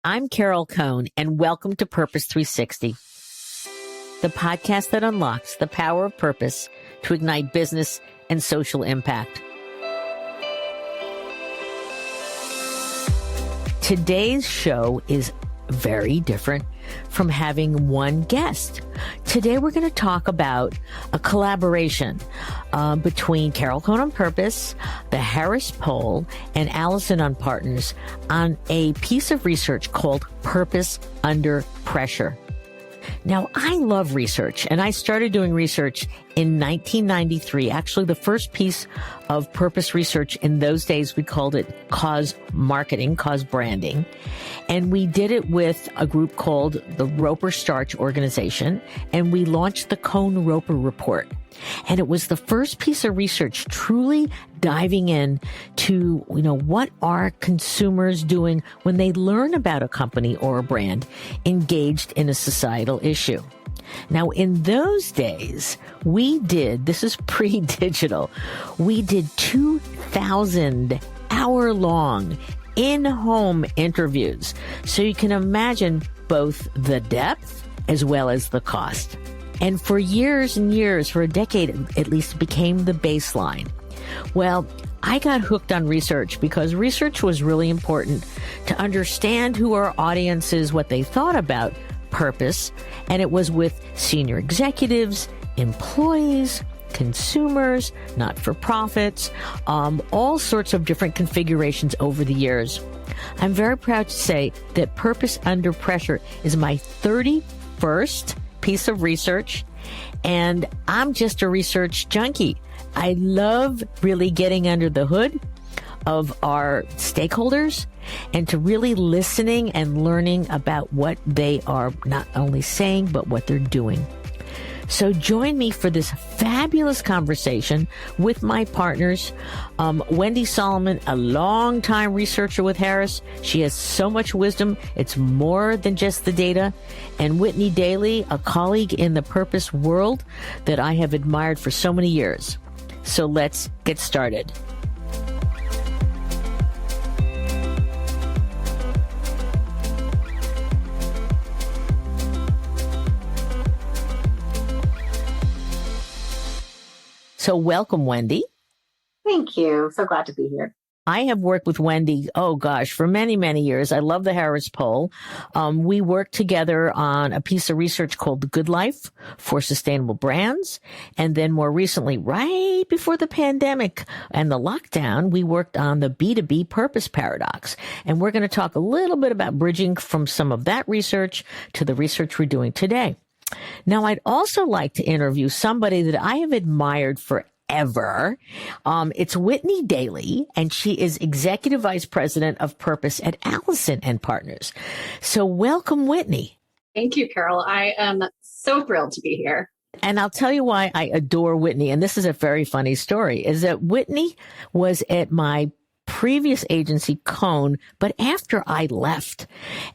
I'm Carol Cohn, and welcome to Purpose 360, the podcast that unlocks the power of purpose to ignite business and social impact. Today's show is very different from having one guest. Today we're going to talk about a collaboration between Carol Cohn on Purpose, the Harris Poll, and Allison Partners on a piece of research called Purpose Under Pressure. Now, I love research, and I started doing research in 1993. Actually, the first piece of purpose research in those days, we called it cause marketing, cause branding. And we did it with a group called the Roper Starch Organization, and we launched the Cohn-Roper Report. And it was the first piece of research truly diving in to, what are consumers doing when they learn about a company or a brand engaged in a societal issue. Now, in those days, this is pre-digital, we did 2,000 hour-long in-home interviews. So you can imagine both the depth as well as the cost. And for years and years, for a decade at least, it became the baseline. Well, I got hooked on research because research was really important to understand who our audience is, what they thought about purpose. And it was with senior executives, employees, consumers, not-for-profits, all sorts of different configurations over the years. I'm very proud to say that Purpose Under Pressure is my 31st piece of research, and I'm just a research junkie. I love really getting under the hood of our stakeholders and to really listening and learning about what they are not only saying, but what they're doing. So join me for this fabulous conversation with my partners. Wendy Solomon, a longtime researcher with Harris. She has so much wisdom. It's more than just the data. And Whitney Daly, a colleague in the purpose world that I have admired for so many years. So let's get started. So welcome, Wendy. Thank you. So glad to be here. I have worked with Wendy, for many, many years. I love the Harris Poll. We worked together on a piece of research called The Good Life for Sustainable Brands. And then more recently, right before the pandemic and the lockdown, we worked on the B2B purpose paradox. And we're going to talk a little bit about bridging from some of that research to the research we're doing today. Now, I'd also like to interview somebody that I have admired forever. It's Whitney Daly, and she is Executive Vice President of Purpose at Allison Partners. So welcome, Whitney. Thank you, Carol. I am so thrilled to be here. And I'll tell you why I adore Whitney, and this is a very funny story, is that Whitney was at my previous agency, Cohn, but after I left,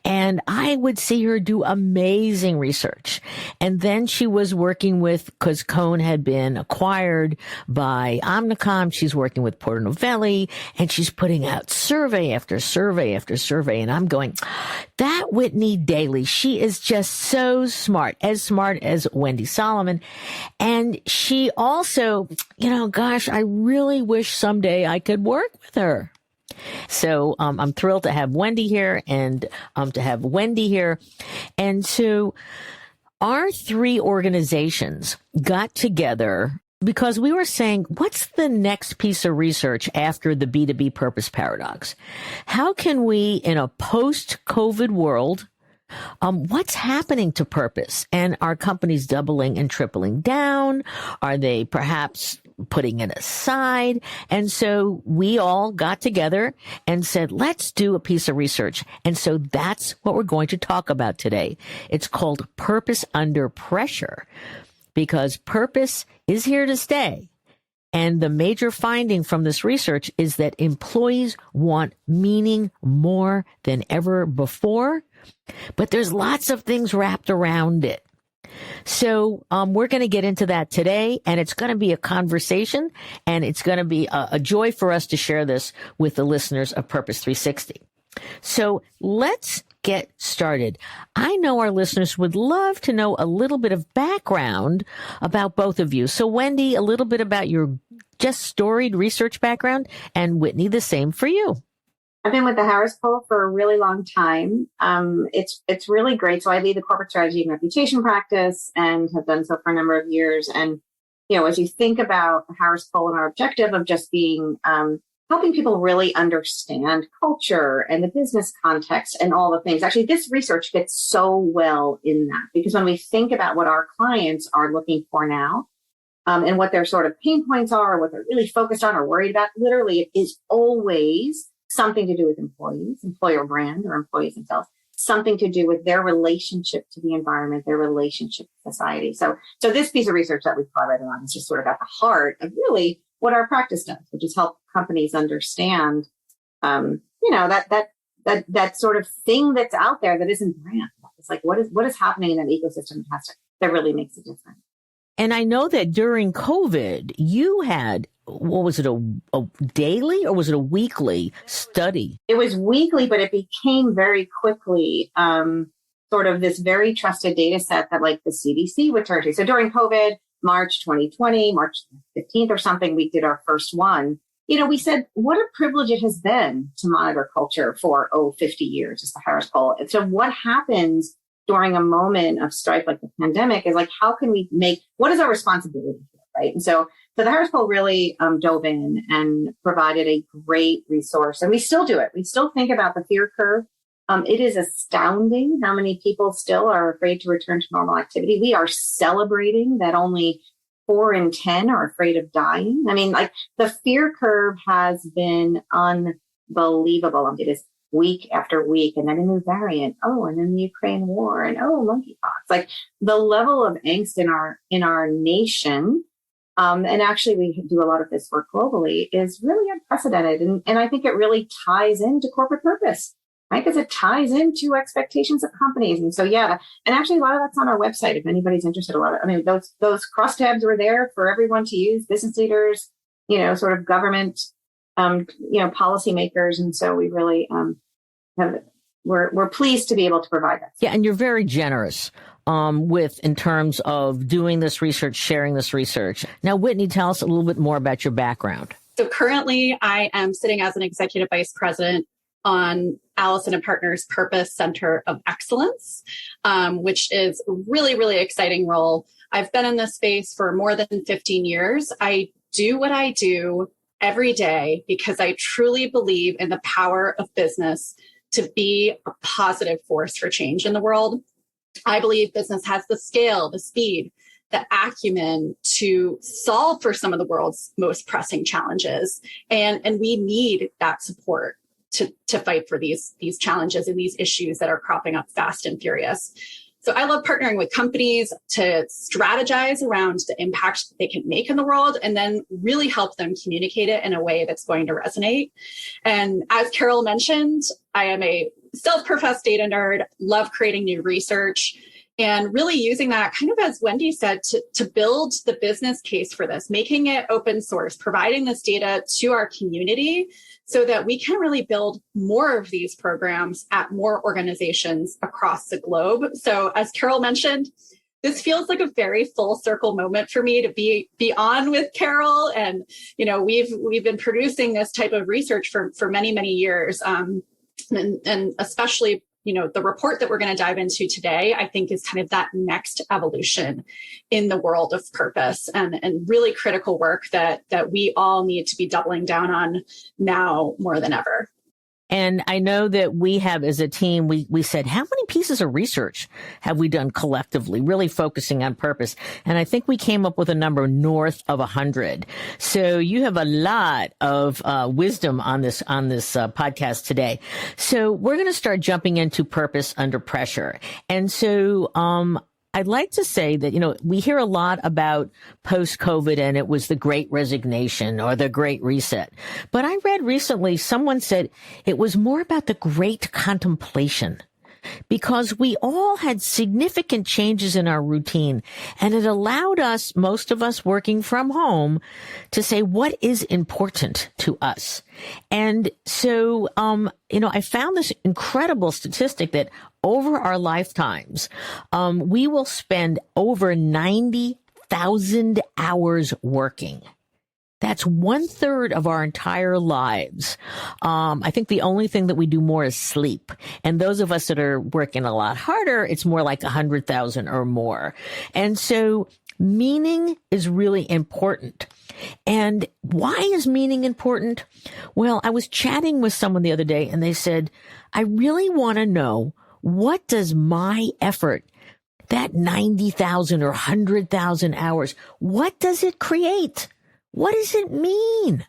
and I would see her do amazing research. And then she was working because Cohn had been acquired by Omnicom, she's working with Porter Novelli, and she's putting out survey after survey after survey. And I'm going, that Whitney Daly, she is just so smart as Wendy Solomon. And she also, I really wish someday I could work with her. So I'm thrilled to have Wendy here and to have Wendy here. And so our three organizations got together because we were saying, what's the next piece of research after the B2B purpose paradox? How can we, in a post-COVID world, what's happening to purpose? And are companies doubling and tripling down? Are they perhaps putting it aside? And so we all got together and said, let's do a piece of research. And so that's what we're going to talk about today. It's called Purpose Under Pressure, because purpose is here to stay. And the major finding from this research is that employees want meaning more than ever before, but there's lots of things wrapped around it. So we're going to get into that today, and it's going to be a conversation, and it's going to be a joy for us to share this with the listeners of Purpose 360. So let's get started. I know our listeners would love to know a little bit of background about both of you. So Wendy, a little bit about your just storied research background, and Whitney, the same for you. I've been with the Harris Poll for a really long time. It's really great. So I lead the corporate strategy and reputation practice and have done so for a number of years. And, as you think about the Harris Poll and our objective of just being, helping people really understand culture and the business context and all the things. Actually, this research fits so well in that, because when we think about what our clients are looking for now, and what their sort of pain points are, what they're really focused on or worried about, literally it is always something to do with employees, employer brand, or employees themselves, something to do with their relationship to the environment, their relationship to society. So this piece of research that we've collaborated on is just sort of at the heart of really what our practice does, which is help companies understand, that sort of thing that's out there that isn't brand. It's like, what is happening in that ecosystem that really makes a difference. And I know that during COVID, you had, what was it, a daily or was it a weekly study? It was weekly, but it became very quickly sort of this very trusted data set that like the CDC would turn to. So during COVID, March 2020, March 15th or something, we did our first one. We said, what a privilege it has been to monitor culture for, 50 years, is the Harris Poll. And so what happens during a moment of strife like the pandemic is like, how can we what is our responsibility here, right? And so the Harris Poll really dove in and provided a great resource. And we still do it. We still think about the fear curve. It is astounding how many people still are afraid to return to normal activity. We are celebrating that only 4 in 10 are afraid of dying. I mean, like the fear curve has been unbelievable. It is week after week, and then a new variant. And then the Ukraine war, and monkeypox. Like the level of angst in our nation, and actually we do a lot of this work globally, is really unprecedented. And I think it really ties into corporate purpose, right? Because it ties into expectations of companies. And so, and actually a lot of that's on our website if anybody's interested. Those crosstabs were there for everyone to use, business leaders, sort of government, policymakers. And so we really we're pleased to be able to provide that. Yeah, and you're very generous in terms of doing this research, sharing this research. Now, Whitney, tell us a little bit more about your background. So currently I am sitting as an executive vice president on Allison Partners Purpose Center of Excellence, which is a really, really exciting role. I've been in this space for more than 15 years. I do what I do every day because I truly believe in the power of business to be a positive force for change in the world. I believe business has the scale, the speed, the acumen to solve for some of the world's most pressing challenges. And we need that support to fight for these challenges and these issues that are cropping up fast and furious. So I love partnering with companies to strategize around the impact they can make in the world and then really help them communicate it in a way that's going to resonate. And as Carol mentioned, I am a self-professed data nerd, love creating new research, and really using that kind of, as Wendy said, to build the business case for this, making it open source, providing this data to our community so that we can really build more of these programs at more organizations across the globe. So as Carol mentioned, this feels like a very full circle moment for me to be on with Carol. And, we've been producing this type of research for many, many years. And especially, the report that we're going to dive into today, I think is kind of that next evolution in the world of purpose and really critical work that we all need to be doubling down on now more than ever. And I know that we have, as a team, we said, how many pieces of research have we done collectively, really focusing on purpose? And I think we came up with a number north of 100. So you have a lot of wisdom on this podcast today. So we're going to start jumping into purpose under pressure. And so I'd like to say that, we hear a lot about post-COVID and it was the great resignation or the great reset. But I read recently someone said it was more about the great contemplation. because we all had significant changes in our routine, and it allowed us, most of us working from home, to say what is important to us. And so, I found this incredible statistic that over our lifetimes, we will spend over 90,000 hours working. That's 1/3 of our entire lives. I think the only thing that we do more is sleep. And those of us that are working a lot harder, it's more like 100,000 or more. And so meaning is really important. And why is meaning important? Well, I was chatting with someone the other day and they said, I really want to know, what does my effort, that 90,000 or 100,000 hours, what does it create? What does it mean?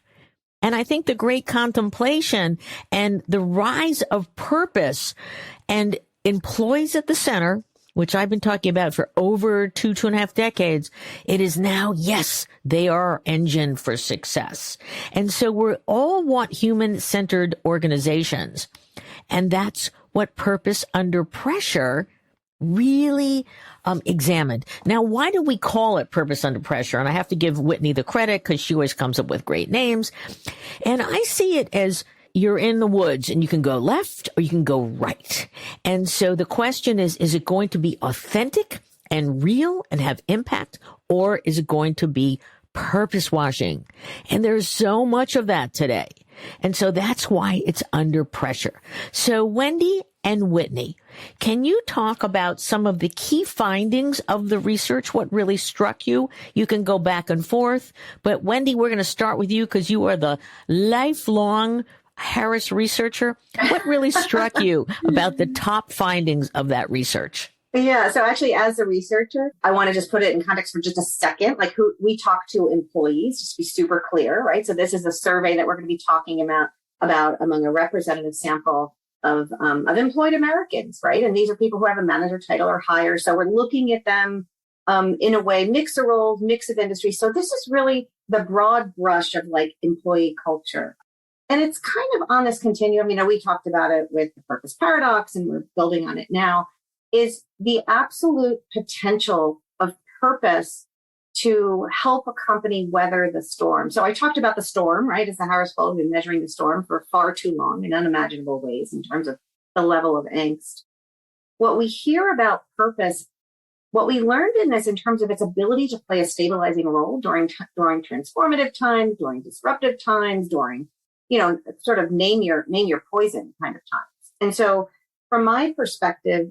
And I think the great contemplation and the rise of purpose and employees at the center, which I've been talking about for over 2.5 decades, it is now, yes, they are our engine for success. And so we all want human-centered organizations. And that's what Purpose Under Pressure really examined. Now, why do we call it Purpose Under Pressure? And I have to give Whitney the credit because she always comes up with great names. And I see it as you're in the woods and you can go left or you can go right. And so the question is it going to be authentic and real and have impact, or is it going to be purpose washing? And there's so much of that today. And so that's why it's under pressure. So Wendy and Whitney, can you talk about some of the key findings of the research, what really struck you? You can go back and forth. But Wendy, we're going to start with you because you are the lifelong Harris researcher. What really struck you about the top findings of that research? Yeah. So actually, as a researcher, I want to just put it in context for just a second. Like, who we talk to employees, just to be super clear, right? So this is a survey that we're going to be talking about among a representative sample of employed Americans, right? And these are people who have a manager title or higher. So we're looking at them in a way, mix of roles, mix of industries. So this is really the broad brush of like employee culture. And it's kind of on this continuum. We talked about it with the purpose paradox, and we're building on it now, is the absolute potential of purpose to help a company weather the storm. So I talked about the storm, right? As the Harris Poll has been measuring the storm for far too long in unimaginable ways in terms of the level of angst. What we hear about purpose, what we learned in this in terms of its ability to play a stabilizing role during transformative times, during disruptive times, during, sort of name your poison kind of times. And so from my perspective,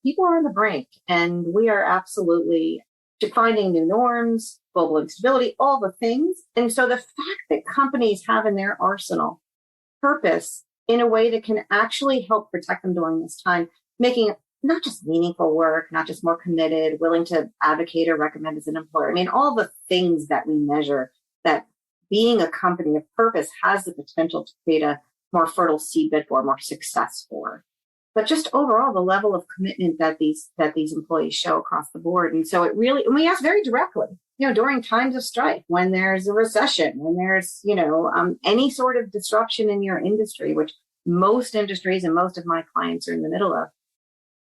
people are on the brink, and we are absolutely defining new norms, global instability, all the things. And so the fact that companies have in their arsenal purpose in a way that can actually help protect them during this time, making it not just meaningful work, not just more committed, willing to advocate or recommend as an employer. All the things that we measure that being a company of purpose has the potential to create a more fertile seedbed for, more success for. But just overall, the level of commitment that these employees show across the board. And so and we ask very directly, during times of strife, when there's a recession, when there's, any sort of disruption in your industry, which most industries and most of my clients are in the middle of,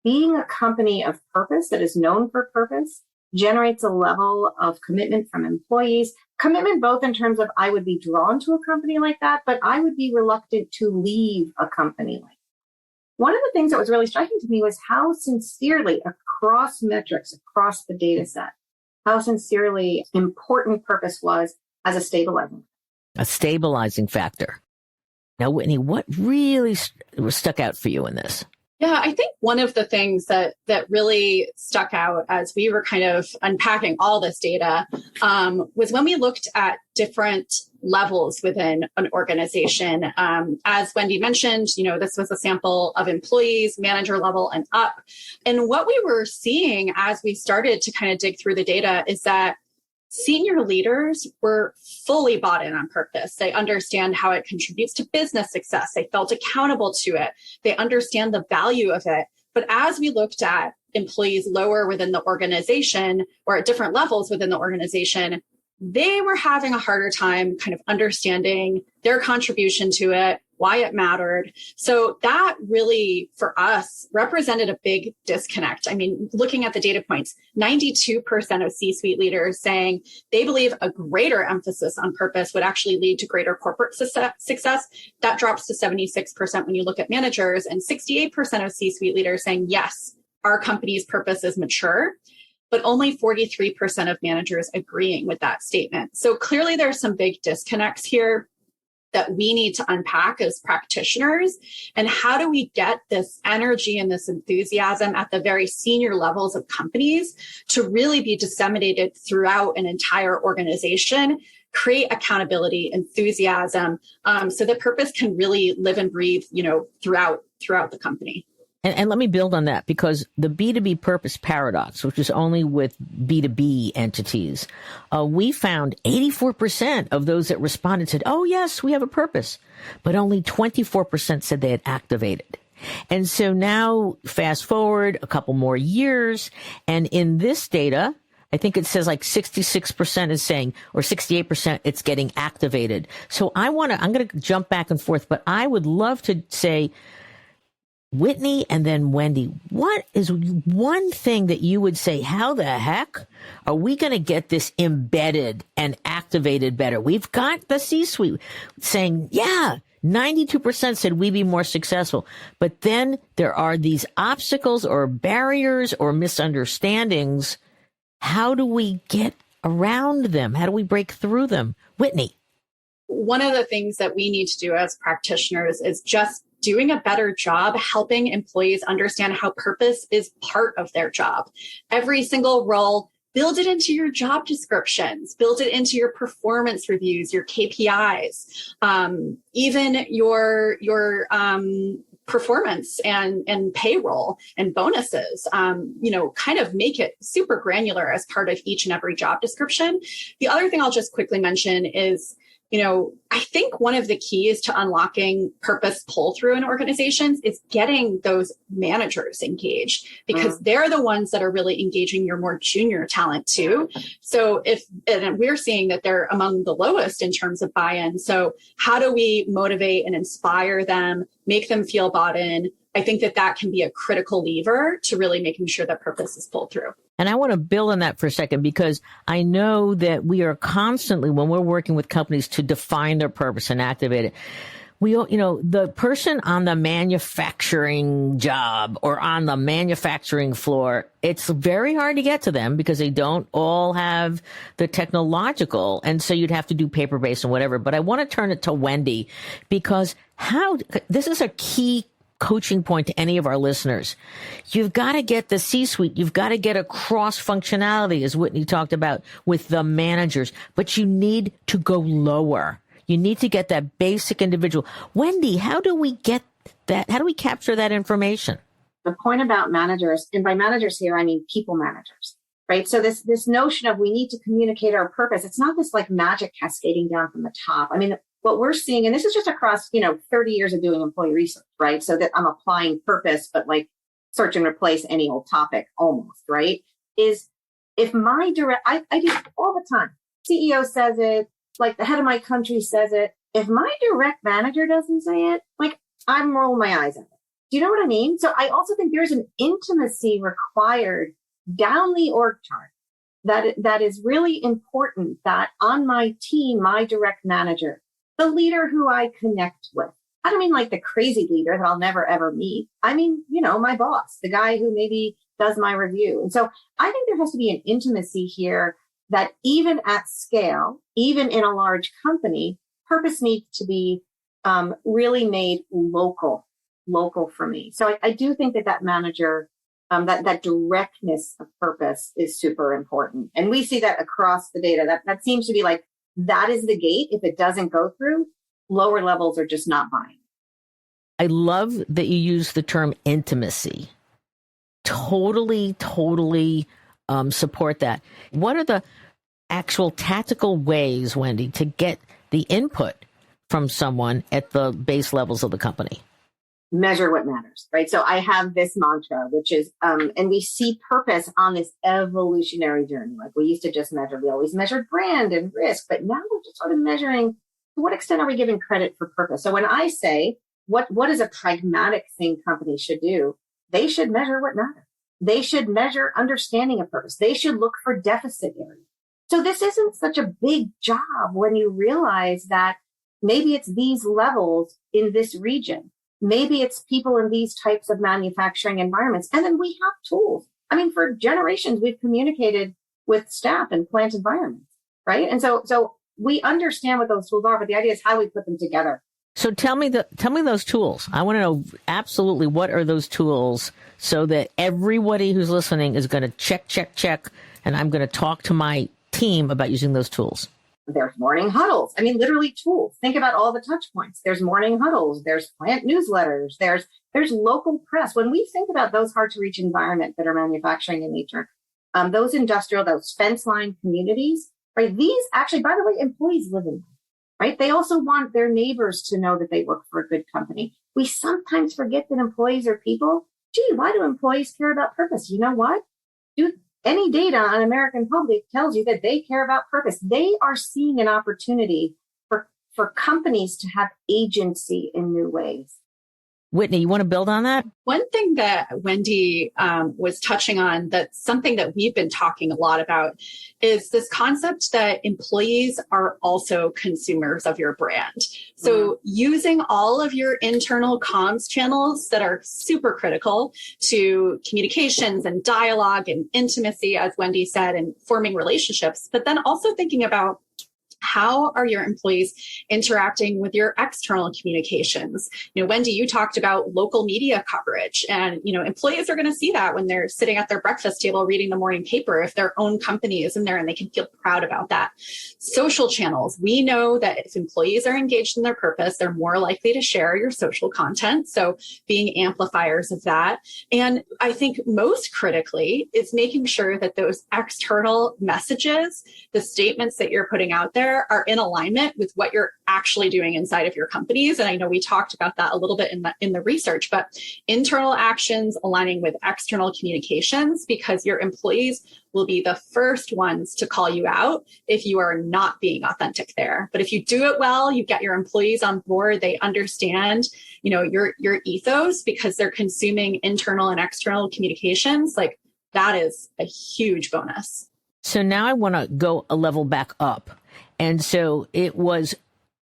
being a company of purpose that is known for purpose generates a level of commitment from employees, commitment both in terms of I would be drawn to a company like that, but I would be reluctant to leave a company like that. One of the things that was really striking to me was how sincerely across metrics, across the data set, how sincerely important purpose was as a stabilizing factor. Now, Whitney, what really stuck out for you in this? Yeah, I think one of the things that really stuck out as we were kind of unpacking all this data was when we looked at different levels within an organization. As Wendy mentioned, this was a sample of employees, manager level and up. And what we were seeing as we started to kind of dig through the data is that senior leaders were fully bought in on purpose. They understand how it contributes to business success. They felt accountable to it. They understand the value of it. But as we looked at employees lower within the organization or at different levels within the organization, they were having a harder time kind of understanding their contribution to it, why it mattered. So that really, for us, represented a big disconnect. I mean, looking at the data points, 92% of C-suite leaders saying they believe a greater emphasis on purpose would actually lead to greater corporate success. That drops to 76% when you look at managers, and 68% of C-suite leaders saying, yes, our company's purpose is mature, but only 43% of managers agreeing with that statement. So clearly there's some big disconnects here that we need to unpack as practitioners. And how do we get this energy and this enthusiasm at the very senior levels of companies to really be disseminated throughout an entire organization, create accountability, enthusiasm, so that purpose can really live and breathe, throughout the company. And let me build on that, because the B2B purpose paradox, which is only with B2B entities, we found 84% of those that responded said, oh, yes, we have a purpose. But only 24% said they had activated. And so now fast forward a couple more years. And in this data, I think it says like 66% is saying, or 68% it's getting activated. So I'm going to jump back and forth, but I would love to say, Whitney and then Wendy, what is one thing that you would say, how the heck are we going to get this embedded and activated better? We've got the C-suite saying, yeah, 92% said we'd be more successful. But then there are these obstacles or barriers or misunderstandings. How do we get around them? How do we break through them? Whitney. One of the things that we need to do as practitioners is just doing a better job helping employees understand how purpose is part of their job. Every single role, build it into your job descriptions, build it into your performance reviews, your KPIs, even your performance and payroll and bonuses, kind of make it super granular as part of each and every job description. The other thing I'll just quickly mention is, I think one of the keys to unlocking purpose pull-through in organizations is getting those managers engaged, because they're the ones that are really engaging your more junior talent too. So and we're seeing that they're among the lowest in terms of buy-in. So how do we motivate and inspire them, make them feel bought in? I think that can be a critical lever to really making sure that purpose is pulled through. And I want to build on that for a second, because I know that we are constantly, when we're working with companies to define their purpose and activate it, the person on the manufacturing job or on the manufacturing floor, it's very hard to get to them because they don't all have the technological. And so you'd have to do paper-based and whatever. But I want to turn it to Wendy, because this is a key coaching point to any of our listeners. You've got to get the C-suite. You've got to get a cross functionality, as Whitney talked about, with the managers, but you need to go lower. You need to get that basic individual. Wendy, how do we get that? How do we capture that information? The point about managers, and by managers here, I mean people managers, right? So this notion of we need to communicate our purpose, it's not this like magic cascading down from the top. I mean, what we're seeing, and this is just across, 30 years of doing employee research, right? So that I'm applying purpose, but like search and replace any old topic almost, right? Is if my I do it all the time. CEO says it, like the head of my country says it. If my direct manager doesn't say it, like I'm rolling my eyes at it. Do you know what I mean? So I also think there's an intimacy required down the org chart that is really important, that on my team, my direct manager, the leader who I connect with. I don't mean like the crazy leader that I'll never, ever meet. I mean, my boss, the guy who maybe does my review. And so I think there has to be an intimacy here that even at scale, even in a large company, purpose needs to be really made local for me. So I do think that manager, that directness of purpose is super important. And we see that across the data. That seems to be like, that is the gate. If it doesn't go through, lower levels are just not buying. I love that you use the term intimacy. Totally support that. What are the actual tactical ways, Wendy, to get the input from someone at the base levels of the company? Measure what matters, right? So I have this mantra, which is, and we see purpose on this evolutionary journey. Like we used to just measure, we always measured brand and risk, but now we're just sort of measuring to what extent are we giving credit for purpose? So when I say, what is a pragmatic thing companies should do? They should measure what matters. They should measure understanding of purpose. They should look for deficit areas. So this isn't such a big job when you realize that maybe it's these levels in this region. Maybe it's people in these types of manufacturing environments. And then we have tools. I mean, for generations, we've communicated with staff in plant environments, right? And so we understand what those tools are, but the idea is how we put them together. So tell me those tools. I want to know absolutely what are those tools so that everybody who's listening is going to check, and I'm going to talk to my team about using those tools. There's morning huddles. I mean, literally tools. Think about all the touch points. There's morning huddles. There's plant newsletters. There's local press. When we think about those hard to reach environments that are manufacturing in nature, those industrial, those fence line communities, right? These actually, by the way, employees live in them. Right? They also want their neighbors to know that they work for a good company. We sometimes forget that employees are people. Gee, why do employees care about purpose? You know what? Any data on American public tells you that they care about purpose. They are seeing an opportunity for companies to have agency in new ways. Whitney, you want to build on that? One thing that Wendy was touching on, that's something that we've been talking a lot about, is this concept that employees are also consumers of your brand. So using all of your internal comms channels that are super critical to communications and dialogue and intimacy, as Wendy said, and forming relationships, but then also thinking about how are your employees interacting with your external communications? Wendy, you talked about local media coverage, and, employees are going to see that when they're sitting at their breakfast table reading the morning paper, if their own company is in there and they can feel proud about that. Social channels. We know that if employees are engaged in their purpose, they're more likely to share your social content. So being amplifiers of that. And I think most critically is making sure that those external messages, the statements that you're putting out there, are in alignment with what you're actually doing inside of your companies. And I know we talked about that a little bit in the research, but internal actions aligning with external communications, because your employees will be the first ones to call you out if you are not being authentic there. But if you do it well, you get your employees on board, they understand, your ethos, because they're consuming internal and external communications. Like, that is a huge bonus. So now I want to go a level back up. And so it was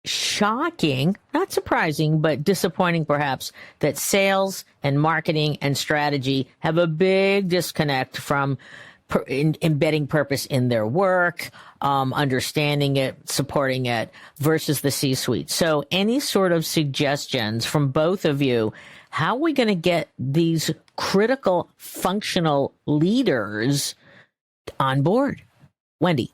shocking, not surprising, but disappointing perhaps, that sales and marketing and strategy have a big disconnect from embedding purpose in their work, understanding it, supporting it, versus the C-suite. So any sort of suggestions from both of you, how are we going to get these critical functional leaders on board? Wendy.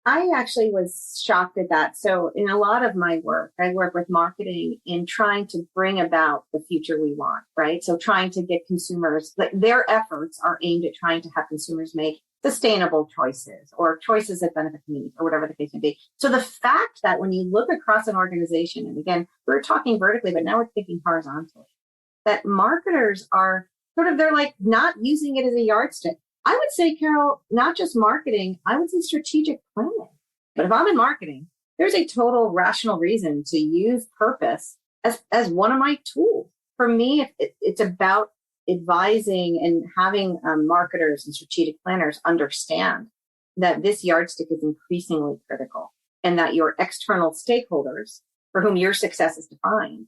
I actually was shocked at that. So in a lot of my work, I work with marketing in trying to bring about the future we want, right? So trying to get consumers, their efforts are aimed at trying to have consumers make sustainable choices or choices that benefit communities or whatever the case may be. So the fact that when you look across an organization, and again, we're talking vertically, but now we're thinking horizontally, that marketers are they're like not using it as a yardstick. I would say, Carol, not just marketing, I would say strategic planning. But if I'm in marketing, there's a total rational reason to use purpose as one of my tools. For me, it's about advising and having marketers and strategic planners understand that this yardstick is increasingly critical, and that your external stakeholders for whom your success is defined,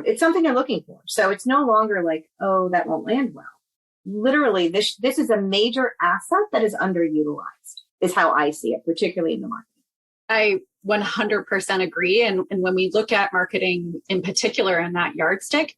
it's something you're looking for. So it's no longer like, oh, that won't land well. Literally, this is a major asset that is underutilized, is how I see it, particularly in the market. I 100% agree. And when we look at marketing in particular in that yardstick,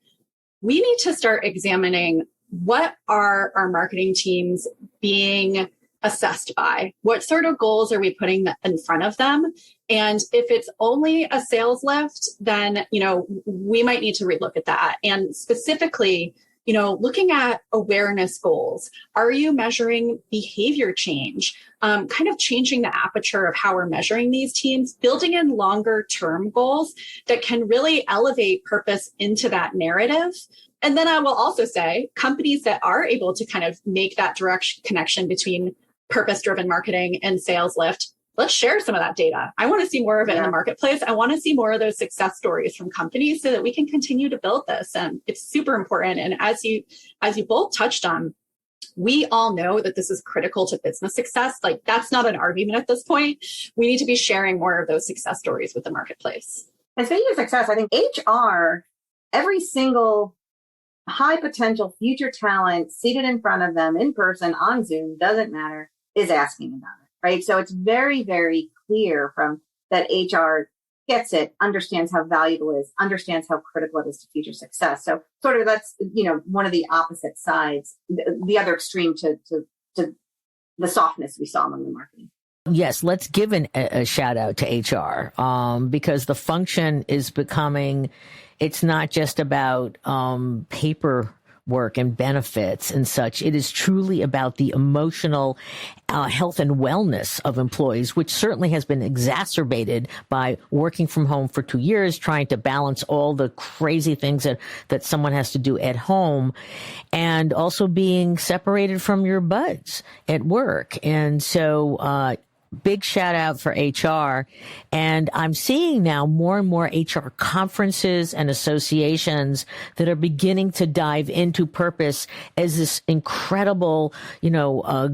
we need to start examining what are our marketing teams being assessed by? What sort of goals are we putting in front of them? And if it's only a sales lift, then, we might need to relook at that. And specifically, looking at awareness goals. Are you measuring behavior change? Kind of changing the aperture of how we're measuring these teams, building in longer term goals that can really elevate purpose into that narrative. And then I will also say companies that are able to kind of make that direct connection between purpose-driven marketing and sales lift, let's share some of that data. I want to see more of it in the marketplace. I want to see more of those success stories from companies so that we can continue to build this. And it's super important. And as you both touched on, we all know that this is critical to business success. Like, that's not an argument at this point. We need to be sharing more of those success stories with the marketplace. And speaking of success, I think HR, every single high potential future talent seated in front of them in person, on Zoom, doesn't matter, is asking about it, right? So it's very, very clear from that HR gets it, understands how valuable it is, understands how critical it is to future success. So sort of that's, one of the opposite sides, the other extreme to the softness we saw among the marketing. Yes, let's give a shout out to HR because the function is becoming, it's not just about paperwork and benefits and such. It is truly about the emotional health and wellness of employees, which certainly has been exacerbated by working from home for 2 years, trying to balance all the crazy things that someone has to do at home, and also being separated from your buds at work. And so, big shout out for HR. And I'm seeing now more and more HR conferences and associations that are beginning to dive into purpose as this incredible,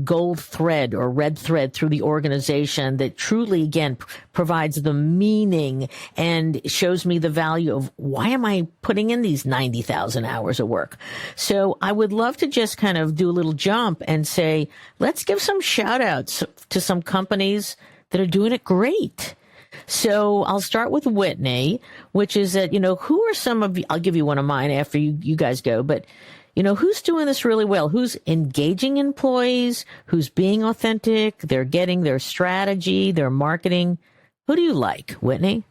gold thread or red thread through the organization that truly, again, provides the meaning and shows me the value of why am I putting in these 90,000 hours of work? So I would love to just kind of do a little jump and say, let's give some shout outs to some companies that are doing it great. So I'll start with Whitney, which is that, who are some of you, I'll give you one of mine after you guys go, but who's doing this really well? Who's engaging employees? Who's being authentic? They're getting their strategy, their marketing. Who do you like, Whitney?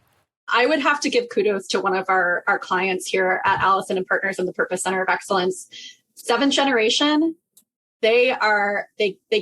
I would have to give kudos to one of our clients here at Allison Partners and the Purpose Center of Excellence. 7th generation. They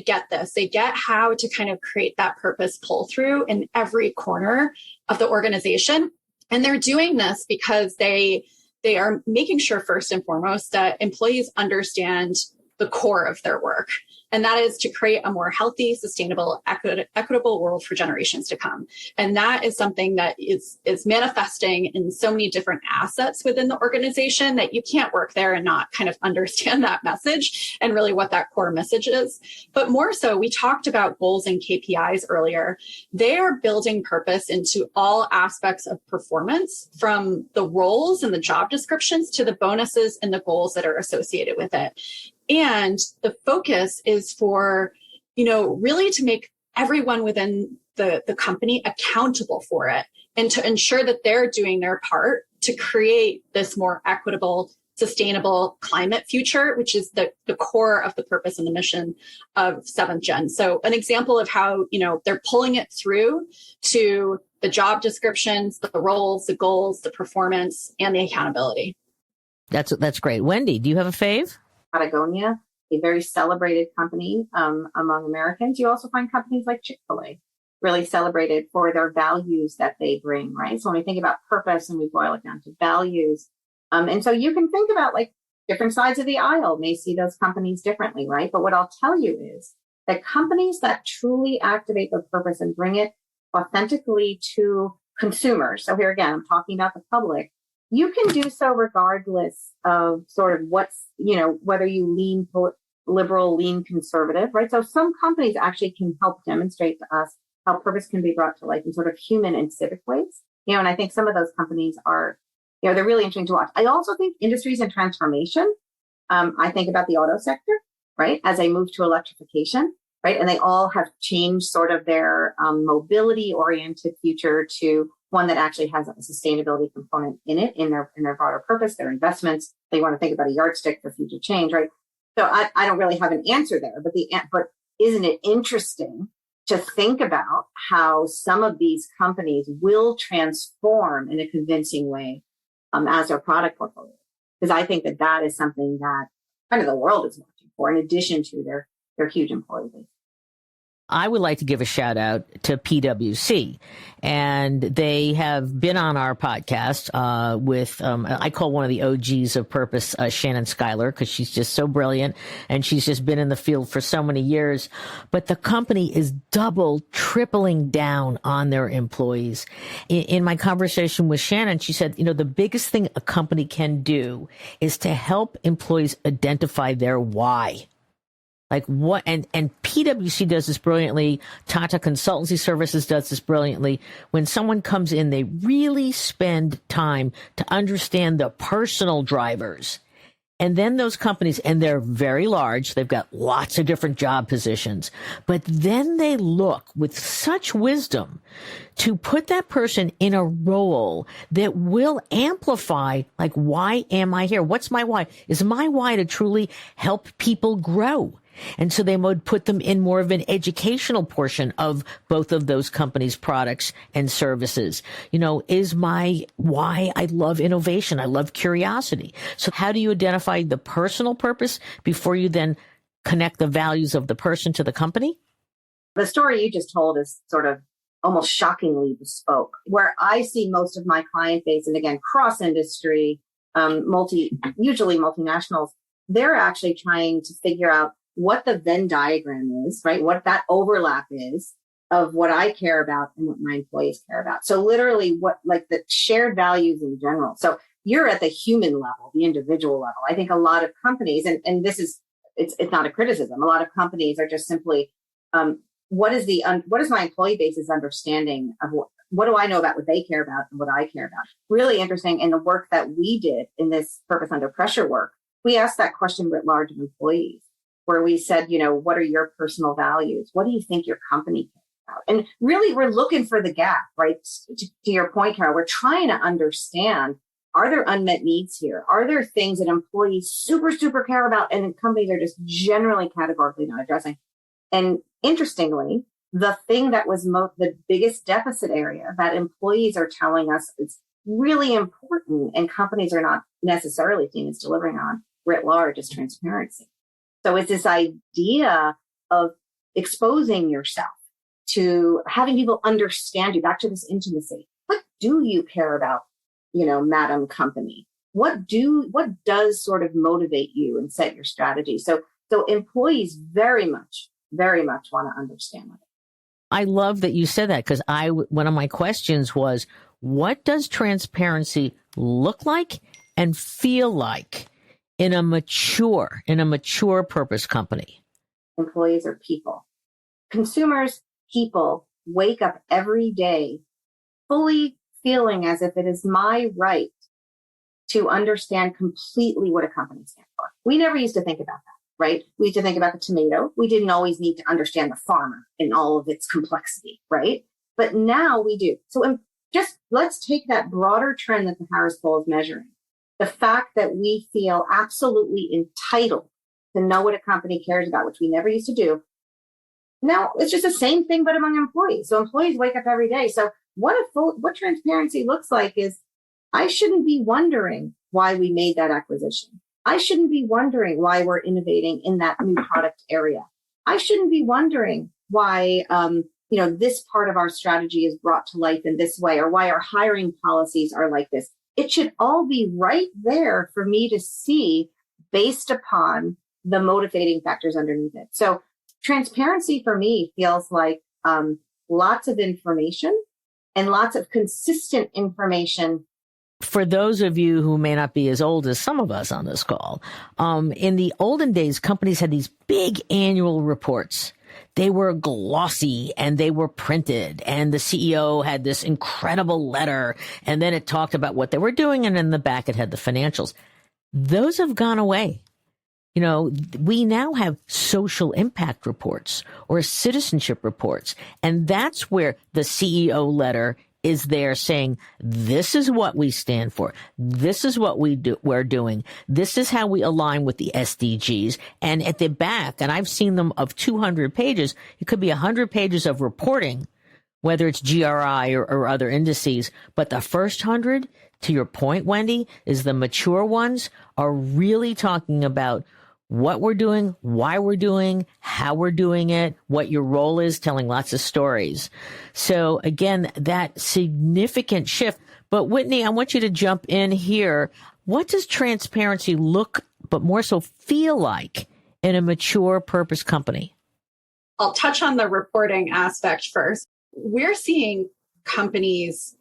get this. They get how to kind of create that purpose pull through in every corner of the organization. And they're doing this because they are making sure first and foremost that employees understand the core of their work. And that is to create a more healthy, sustainable, equitable world for generations to come. And that is something that is manifesting in so many different assets within the organization that you can't work there and not kind of understand that message and really what that core message is. But more so, we talked about goals and KPIs earlier. They are building purpose into all aspects of performance, from the roles and the job descriptions to the bonuses and the goals that are associated with it. And the focus is for, really to make everyone within the company accountable for it and to ensure that they're doing their part to create this more equitable, sustainable climate future, which is the core of the purpose and the mission of 7th Gen. So an example of how, they're pulling it through to the job descriptions, the roles, the goals, the performance, and the accountability. That's great. Wendy, do you have a fave? Patagonia, a very celebrated company among Americans. You also find companies like Chick-fil-A really celebrated for their values that they bring, right? So when we think about purpose and we boil it down to values, and so you can think about like different sides of the aisle may see those companies differently, right? But what I'll tell you is that companies that truly activate their purpose and bring it authentically to consumers. So here again, I'm talking about the public. You can do so regardless of sort of what's, whether you lean liberal, lean conservative, right? So some companies actually can help demonstrate to us how purpose can be brought to life in sort of human and civic ways. And I think some of those companies are, they're really interesting to watch. I also think industries in transformation. I think about the auto sector, right? As they move to electrification, right? And they all have changed sort of their mobility oriented future to one that actually has a sustainability component in it, in their broader purpose, their investments. They want to think about a yardstick for future change, right? So I don't really have an answer there, but isn't it interesting to think about how some of these companies will transform in a convincing way as their product portfolio? Because I think that is something that kind of the world is watching for, in addition to their huge employee base. I would like to give a shout out to PwC, and they have been on our podcast with, I call one of the OGs of Purpose, Shannon Schuyler, because she's just so brilliant, and she's just been in the field for so many years. But the company is tripling down on their employees. In my conversation with Shannon, she said, the biggest thing a company can do is to help employees identify their why. Like what, and PwC does this brilliantly. Tata Consultancy Services does this brilliantly. When someone comes in, they really spend time to understand the personal drivers. And then those companies, and they're very large, they've got lots of different job positions, but then they look with such wisdom to put that person in a role that will amplify, like, why am I here? What's my why? Is my why to truly help people grow? And so they would put them in more of an educational portion of both of those companies' products and services. Is my why I love innovation. I love curiosity. So how do you identify the personal purpose before you then connect the values of the person to the company? The story you just told is sort of almost shockingly bespoke. Where I see most of my client base, and again, cross-industry, usually multinationals, they're actually trying to figure out what the Venn diagram is, right? What that overlap is of what I care about and what my employees care about. So literally like the shared values in general. So you're at the human level, the individual level. I think a lot of companies, and this is, it's not a criticism. A lot of companies are just simply, what is my employee base's understanding of what do I know about what they care about and what I care about? Really interesting. In the work that we did in this Purpose Under Pressure work, we asked that question writ large of employees, where we said, what are your personal values? What do you think your company cares about? And really, we're looking for the gap, right? To your point, Carol, we're trying to understand, are there unmet needs here? Are there things that employees super, super care about and companies are just generally categorically not addressing? And interestingly, the thing that was the biggest deficit area that employees are telling us is really important and companies are not necessarily seen as delivering on writ large is transparency. So it's this idea of exposing yourself to having people understand you, back to this intimacy. What do you care about, Madam Company? What does sort of motivate you and set your strategy? So employees very much want to understand that. I love that you said that, because one of my questions was, what does transparency look like and feel like in a mature purpose company? Employees are people. Consumers, people, wake up every day fully feeling as if it is my right to understand completely what a company stands for. We never used to think about that, right? We used to think about the tomato. We didn't always need to understand the farmer in all of its complexity, right? But now we do. So just let's take that broader trend that the Harris Poll is measuring. The fact that we feel absolutely entitled to know what a company cares about, which we never used to do. Now it's just the same thing, but among employees. So employees wake up every day. So what transparency looks like is, I shouldn't be wondering why we made that acquisition. I shouldn't be wondering why we're innovating in that new product area. I shouldn't be wondering why, this part of our strategy is brought to life in this way, or why our hiring policies are like this. It should all be right there for me to see based upon the motivating factors underneath it. So transparency for me feels like lots of information and lots of consistent information. For those of you who may not be as old as some of us on this call, in the olden days, companies had these big annual reports. They were glossy and they were printed, and the CEO had this incredible letter, and then it talked about what they were doing, and in the back it had the financials. Those have gone away. We now have social impact reports or citizenship reports, and that's where the CEO letter is there saying, this is what we stand for. This is what we're doing. This is how we align with the SDGs. And at the back, and I've seen them of 200 pages, it could be 100 pages of reporting, whether it's GRI or other indices. But the first 100, to your point, Wendy, is the mature ones are really talking about what we're doing, why we're doing, how we're doing it, what your role is, telling lots of stories. So again, that significant shift. But Whitney, I want you to jump in here. What does transparency look, but more so feel like in a mature purpose company? I'll touch on the reporting aspect first. We're seeing companies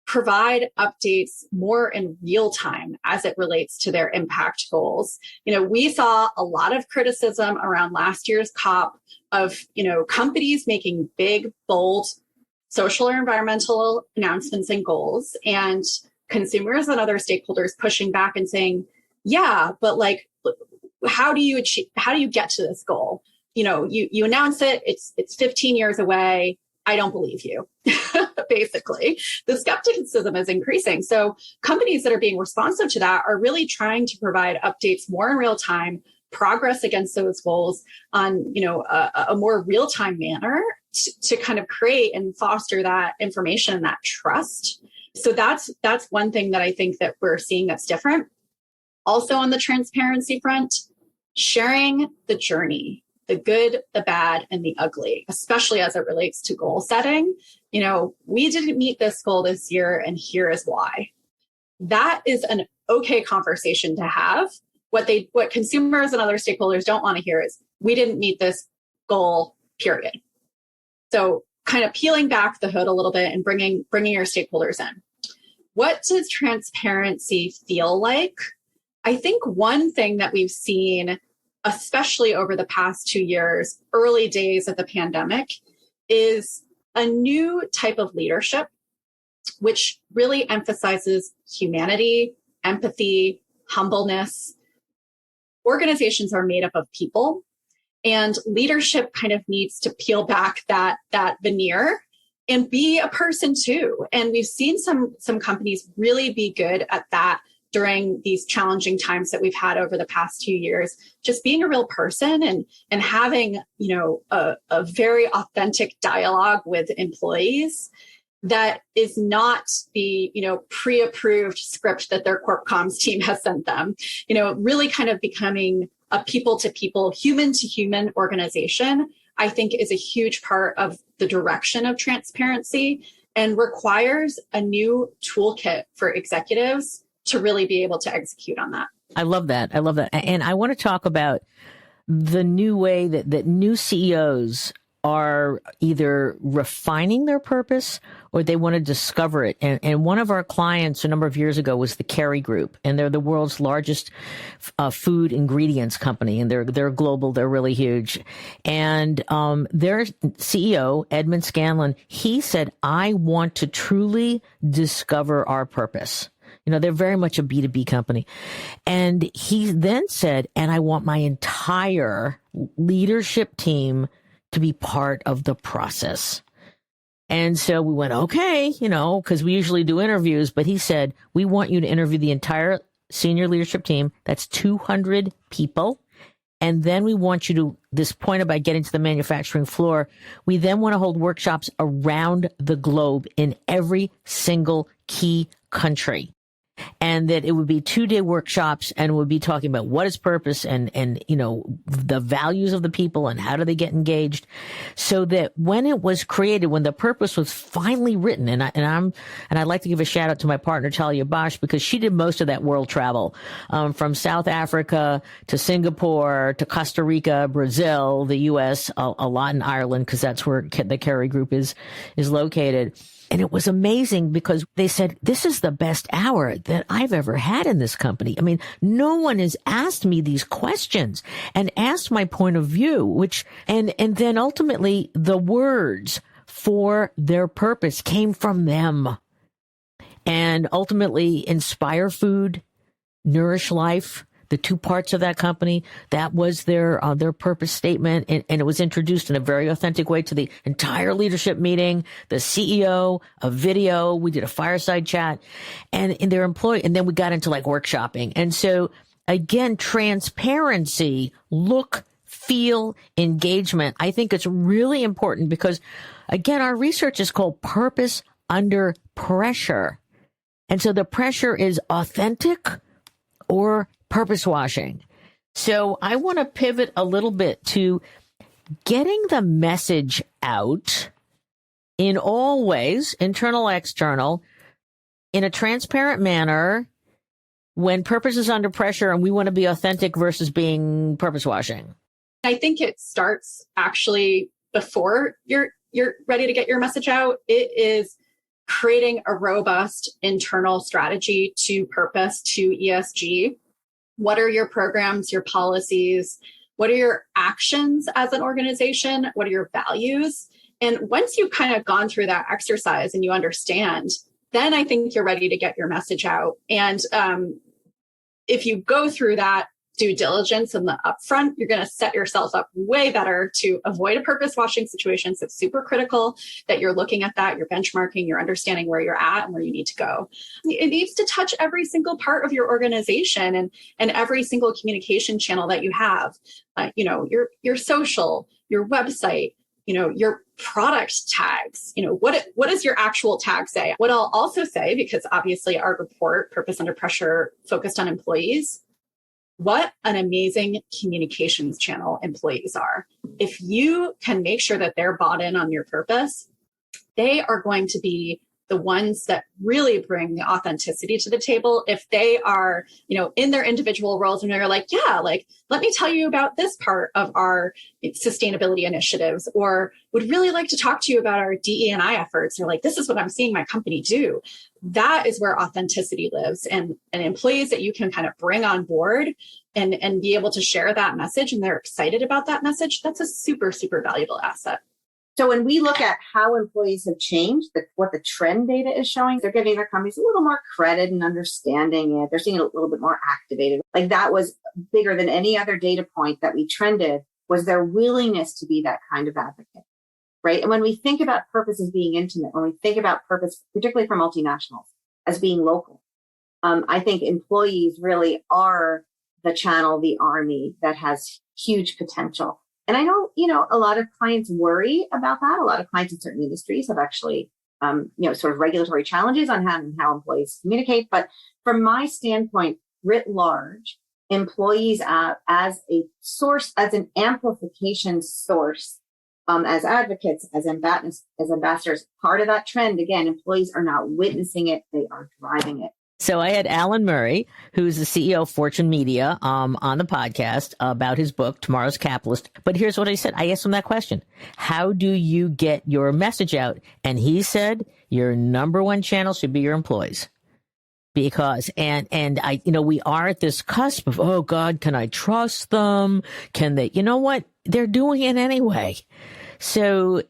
provide updates more in real time as it relates to their impact goals. We saw a lot of criticism around last year's COP of, companies making big, bold social or environmental announcements and goals, and consumers and other stakeholders pushing back and saying, yeah, but how do you get to this goal? You announce it, it's 15 years away. I don't believe you. Basically, the skepticism is increasing. So companies that are being responsive to that are really trying to provide updates more in real time, progress against those goals on, a more real time manner to kind of create and foster that information and that trust. So that's one thing that I think that we're seeing that's different. Also on the transparency front, sharing the journey, the good, the bad, and the ugly, especially as it relates to goal setting. We didn't meet this goal this year, and here is why. That is an okay conversation to have. What consumers and other stakeholders don't want to hear is, we didn't meet this goal, period. So kind of peeling back the hood a little bit and bringing your stakeholders in. What does transparency feel like? I think one thing that we've seen, especially over the past 2 years, early days of the pandemic, is a new type of leadership, which really emphasizes humanity, empathy, humbleness. Organizations are made up of people, and leadership kind of needs to peel back that veneer and be a person too. And we've seen some companies really be good at that during these challenging times that we've had over the past 2 years, just being a real person and having, a very authentic dialogue with employees that is not the, pre-approved script that their corp comms team has sent them, really kind of becoming a people-to-people, human-to-human organization, I think is a huge part of the direction of transparency and requires a new toolkit for executives to really be able to execute on that. I love that. And I want to talk about the new way that new CEOs are either refining their purpose or they want to discover it. And one of our clients a number of years ago was the Kerry Group, and they're the world's largest food ingredients company, and they're global. They're really huge. And their CEO, Edmund Scanlon, he said, I want to truly discover our purpose. They're very much a B2B company. And he then said, and I want my entire leadership team to be part of the process. And so we went, okay, because we usually do interviews, but he said, we want you to interview the entire senior leadership team. That's 200 people. And then we want you to, this point about getting to the manufacturing floor, we then want to hold workshops around the globe in every single key country. And that it would be 2-day workshops, and we'll be talking about what is purpose and the values of the people and how do they get engaged, so that when it was created, when the purpose was finally written, and I'd like to give a shout out to my partner Talia Bosch, because she did most of that world travel, from South Africa to Singapore to Costa Rica, Brazil, the U.S., a lot in Ireland, because that's where the Kerry Group is located. And it was amazing because they said, this is the best hour that I've ever had in this company. I mean, no one has asked me these questions and asked my point of view, and then ultimately the words for their purpose came from them. And ultimately Inspire Food, Nourish Life, the two parts of that company, that was their purpose statement. And it was introduced in a very authentic way to the entire leadership meeting, the CEO, a video. We did a fireside chat and their employee. And then we got into workshopping. And so again, transparency, look, feel, engagement. I think it's really important because again, our research is called Purpose Under Pressure. And so the pressure is authentic or purpose washing. So I want to pivot a little bit to getting the message out in all ways, internal, external, in a transparent manner when purpose is under pressure and we want to be authentic versus being purpose washing. I think it starts actually before you're ready to get your message out. It is creating a robust internal strategy to purpose, to ESG. What are your programs, your policies? What are your actions as an organization? What are your values? And once you've kind of gone through that exercise and you understand, then I think you're ready to get your message out. And if you go through that due diligence in the upfront, you're going to set yourself up way better to avoid a purpose washing situation. So it's super critical that you're looking at that, you're benchmarking, you're understanding where you're at and where you need to go. It needs to touch every single part of your organization and every single communication channel that you have. Your social, your website, your product tags. What does your actual tag say? What I'll also say, because obviously our report, Purpose Under Pressure, focused on employees, what an amazing communications channel employees are. If you can make sure that they're bought in on your purpose, they are going to be the ones that really bring the authenticity to the table. If they are, in their individual roles and they're like, let me tell you about this part of our sustainability initiatives, or would really like to talk to you about our DE&I efforts. They're like, this is what I'm seeing my company do. That is where authenticity lives, and employees that you can kind of bring on board and be able to share that message and they're excited about that message. That's a super, super valuable asset. So when we look at how employees have changed, what the trend data is showing, they're giving their companies a little more credit and understanding it. They're seeing it a little bit more activated. Like that was bigger than any other data point that we trended, was their willingness to be that kind of advocate, right? And when we think about purpose as being intimate, when we think about purpose, particularly for multinationals, as being local, I think employees really are the channel, the army that has huge potential. And I know, a lot of clients worry about that. A lot of clients in certain industries have actually, sort of regulatory challenges on how employees communicate. But from my standpoint, writ large, employees as a source, as an amplification source, as advocates, as ambassadors, part of that trend, again, employees are not witnessing it, they are driving it. So I had Alan Murray, who's the CEO of Fortune Media, on the podcast about his book, Tomorrow's Capitalist. But here's what I said. I asked him that question. How do you get your message out? And he said, your number one channel should be your employees. Because, and I, we are at this cusp of, oh God, can I trust them? Can they, you know what? They're doing it anyway. So,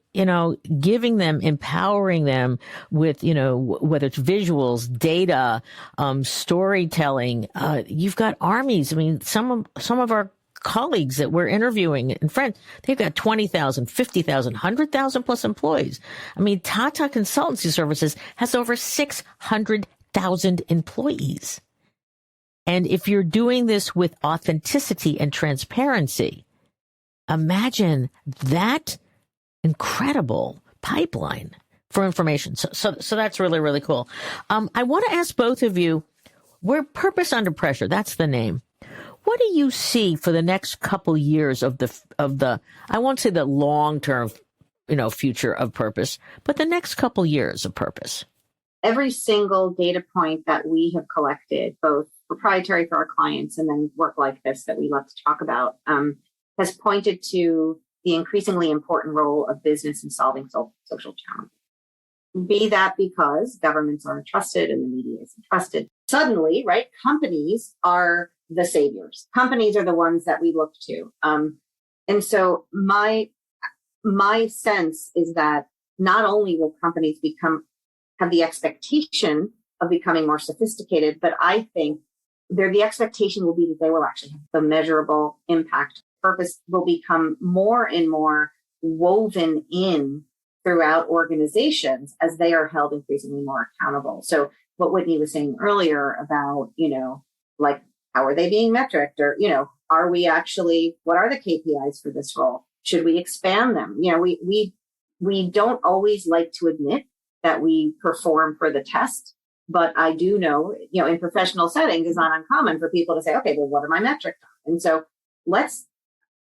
giving them, empowering them with, whether it's visuals, data, storytelling, you've got armies. I mean, some of our colleagues that we're interviewing and friends, they've got 20,000, 50,000, 100,000 plus employees. I mean, Tata Consultancy Services has over 600,000 employees. And if you're doing this with authenticity and transparency, imagine that incredible pipeline for information. So that's really, really cool. I want to ask both of you, we're Purpose Under Pressure. That's the name. What do you see for the next couple years of the, I won't say the long-term, future of purpose, but the next couple years of purpose? Every single data point that we have collected, both proprietary for our clients and then work like this that we love to talk about, has pointed to the increasingly important role of business in solving social challenges. Be that because governments aren't trusted and the media isn't trusted. Suddenly, right, companies are the saviors. Companies are the ones that we look to. And so my sense is that not only will companies have the expectation of becoming more sophisticated, but I think the expectation will be that they will actually have the measurable impact. Purpose will become more and more woven in throughout organizations as they are held increasingly more accountable. So what Whitney was saying earlier about, like, how are they being metriced, or, are we actually, what are the KPIs for this role? Should we expand them? We don't always like to admit that we perform for the test, but I do know, in professional settings, it's not uncommon for people to say, okay, well, what are my metrics? And so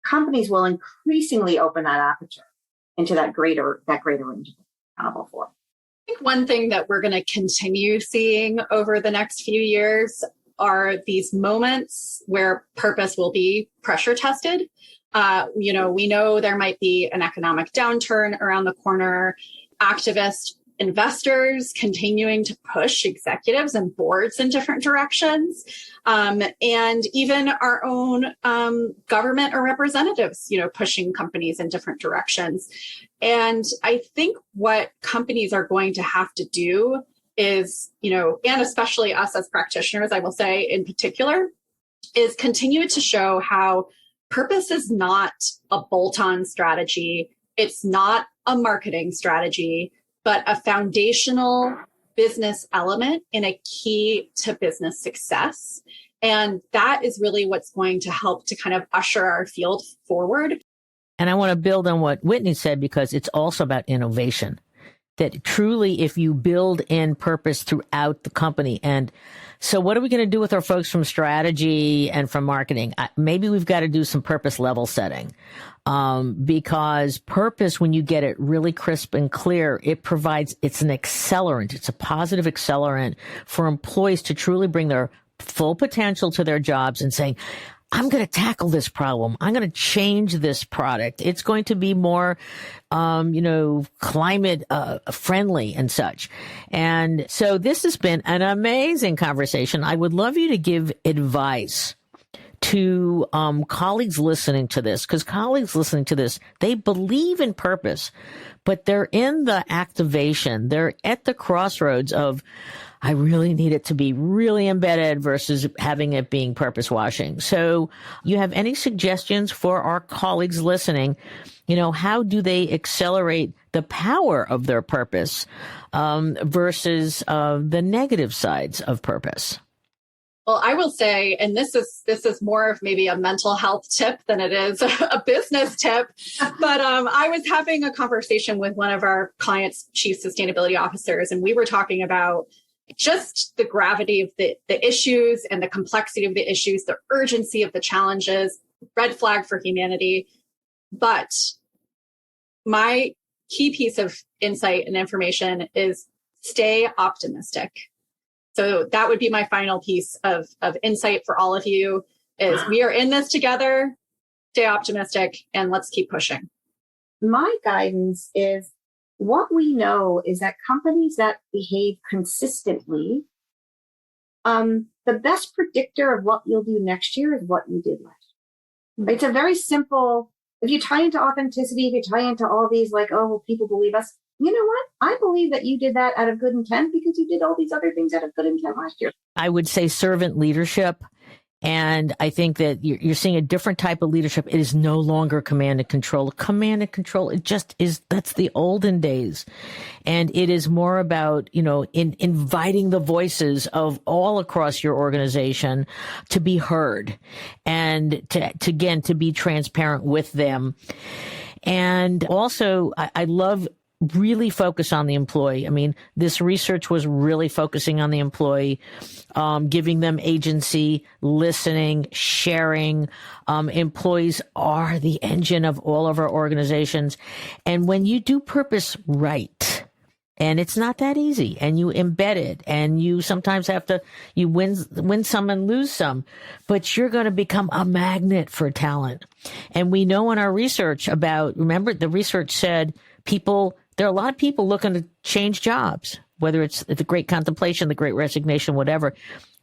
companies will increasingly open that aperture into that greater range of accountable for. I think one thing that we're going to continue seeing over the next few years are these moments where purpose will be pressure tested. We know there might be an economic downturn around the corner, activist investors continuing to push executives and boards in different directions, and even our own government or representatives, pushing companies in different directions. And I think what companies are going to have to do is, and especially us as practitioners, I will say in particular, is continue to show how purpose is not a bolt-on strategy. It's not a marketing strategy, but a foundational business element and a key to business success. And that is really what's going to help to kind of usher our field forward. And I want to build on what Whitney said, because it's also about innovation. That truly, if you build in purpose throughout the company. And so what are we going to do with our folks from strategy and from marketing? Maybe we've got to do some purpose level setting, because purpose, when you get it really crisp and clear, it's an accelerant. It's a positive accelerant for employees to truly bring their full potential to their jobs and saying, I'm going to tackle this problem. I'm going to change this product. It's going to be more, climate friendly and such. And so this has been an amazing conversation. I would love you to give advice to colleagues listening to this, because colleagues listening to this, they believe in purpose, but they're in the activation. They're at the crossroads of, I really need it to be really embedded versus having it being purpose washing. So you have any suggestions for our colleagues listening? How do they accelerate the power of their purpose versus the negative sides of purpose? Well, I will say, and this is more of maybe a mental health tip than it is a business tip, but I was having a conversation with one of our clients' chief sustainability officers, and we were talking about just the gravity of the issues and the complexity of the issues, the urgency of the challenges, red flag for humanity. But my key piece of insight and information is stay optimistic. So that would be my final piece of insight for all of you is we are in this together, stay optimistic, and let's keep pushing. My guidance is what we know is that companies that behave consistently, the best predictor of what you'll do next year is what you did last year. It's a very simple, if you tie into authenticity, if you tie into all these people believe us, you know what? I believe that you did that out of good intent because you did all these other things out of good intent last year. I would say servant leadership. And I think that you're seeing a different type of leadership. It is no longer command and control. Command and control, it just is, that's the olden days. And it is more about, inviting the voices of all across your organization to be heard and to be transparent with them. And also, I love really focus on the employee. I mean, this research was really focusing on the employee, giving them agency, listening, sharing. Employees are the engine of all of our organizations. And when you do purpose right, and it's not that easy, and you embed it, and you sometimes have to, you win some and lose some, but you're going to become a magnet for talent. And we know in our research remember, the research said there are a lot of people looking to change jobs, whether it's the great contemplation, the great resignation, whatever.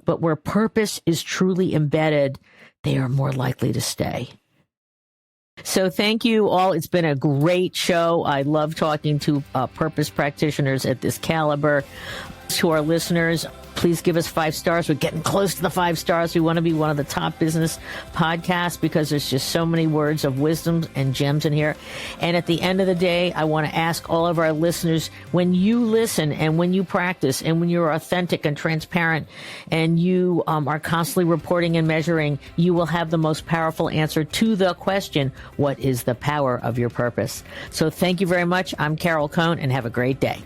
But where purpose is truly embedded, they are more likely to stay. So thank you all. It's been a great show. I love talking to purpose practitioners at this caliber. To our listeners, please give us 5 stars. We're getting close to the 5 stars. We want to be one of the top business podcasts because there's just so many words of wisdom and gems in here. And at the end of the day, I want to ask all of our listeners, when you listen and when you practice and when you're authentic and transparent and you are constantly reporting and measuring, you will have the most powerful answer to the question, what is the power of your purpose? So thank you very much. I'm Carol Cohn, and have a great day.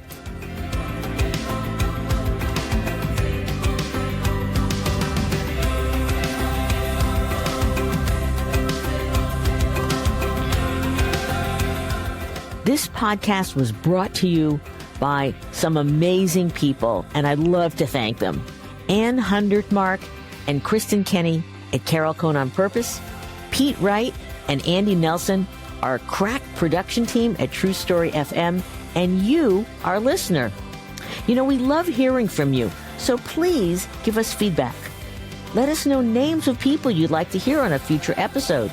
This podcast was brought to you by some amazing people, and I'd love to thank them. Ann Hundertmark and Kristen Kenny at Carol Cohn on Purpose, Pete Wright and Andy Nelson, our crack production team at True Story FM, and you, our listener. You know, we love hearing from you, so please give us feedback. Let us know names of people you'd like to hear on a future episode.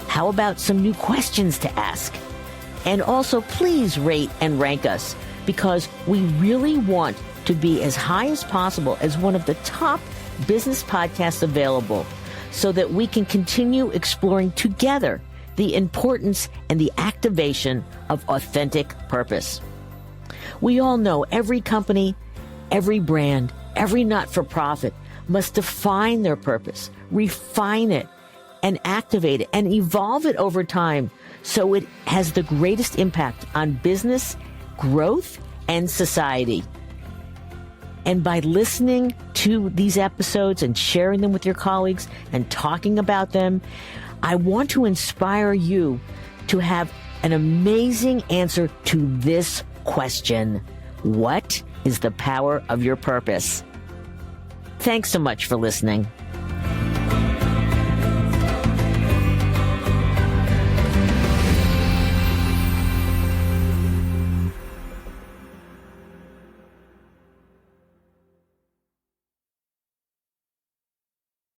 How about some new questions to ask? And also, please rate and rank us, because we really want to be as high as possible as one of the top business podcasts available, so that we can continue exploring together the importance and the activation of authentic purpose. We all know every company, every brand, every not-for-profit must define their purpose, refine it, and activate it, and evolve it over time so it has the greatest impact on business, growth, and society. And by listening to these episodes and sharing them with your colleagues and talking about them, I want to inspire you to have an amazing answer to this question: what is the power of your purpose? Thanks so much for listening.